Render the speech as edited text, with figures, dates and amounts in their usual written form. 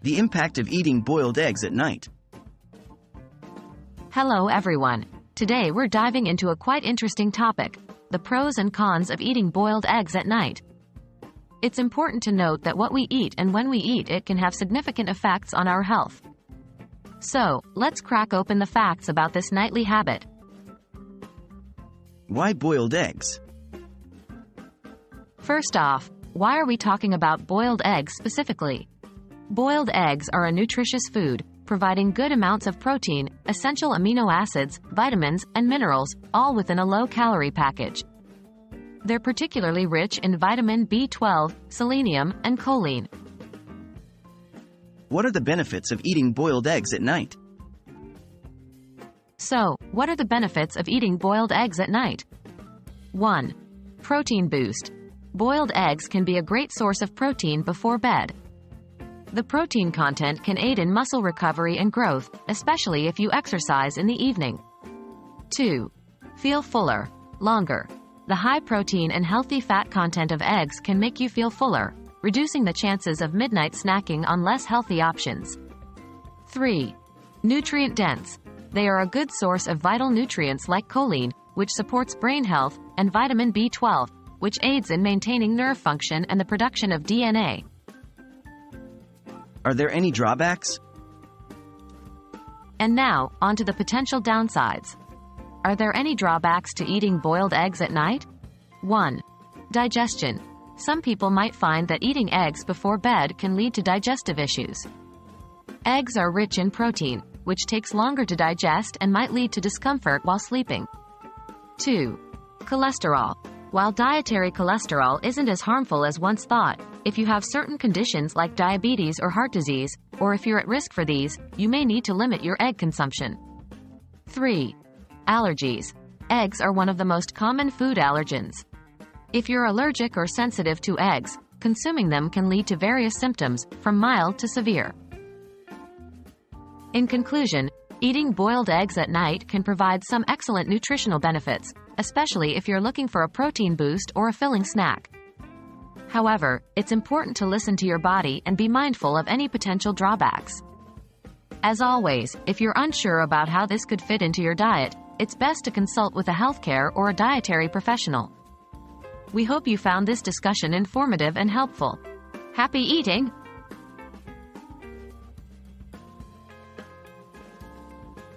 The impact of eating boiled eggs at night. Hello everyone. Today we're diving into a quite interesting topic, the pros and cons of eating boiled eggs at night. It's important to note that what we eat and when we eat it can have significant effects on our health. So, let's crack open the facts about this nightly habit. Why boiled eggs? First off, why are we talking about boiled eggs specifically? Boiled eggs are a nutritious food, providing good amounts of protein, essential amino acids, vitamins, and minerals, all within a low-calorie package. They're particularly rich in vitamin B12, selenium, and choline. What are the benefits of eating boiled eggs at night? So, what are the benefits of eating boiled eggs at night? 1. Protein boost. Boiled eggs can be a great source of protein before bed. The protein content can aid in muscle recovery and growth, especially if you exercise in the evening. 2. Feel fuller, longer. The high protein and healthy fat content of eggs can make you feel fuller, reducing the chances of midnight snacking on less healthy options. 3. Nutrient dense. They are a good source of vital nutrients like choline, which supports brain health, and vitamin B12, which aids in maintaining nerve function and the production of DNA. Are there any drawbacks? And now, onto the potential downsides. Are there any drawbacks to eating boiled eggs at night? 1. Digestion. Some people might find that eating eggs before bed can lead to digestive issues. Eggs are rich in protein, which takes longer to digest and might lead to discomfort while sleeping. 2. Cholesterol. While dietary cholesterol isn't as harmful as once thought, if you have certain conditions like diabetes or heart disease, or if you're at risk for these, you may need to limit your egg consumption. 3. Allergies. Eggs are one of the most common food allergens. If you're allergic or sensitive to eggs, consuming them can lead to various symptoms, from mild to severe. In conclusion, eating boiled eggs at night can provide some excellent nutritional benefits, especially if you're looking for a protein boost or a filling snack. However, it's important to listen to your body and be mindful of any potential drawbacks. As always, if you're unsure about how this could fit into your diet, it's best to consult with a healthcare or a dietary professional. We hope you found this discussion informative and helpful. Happy eating!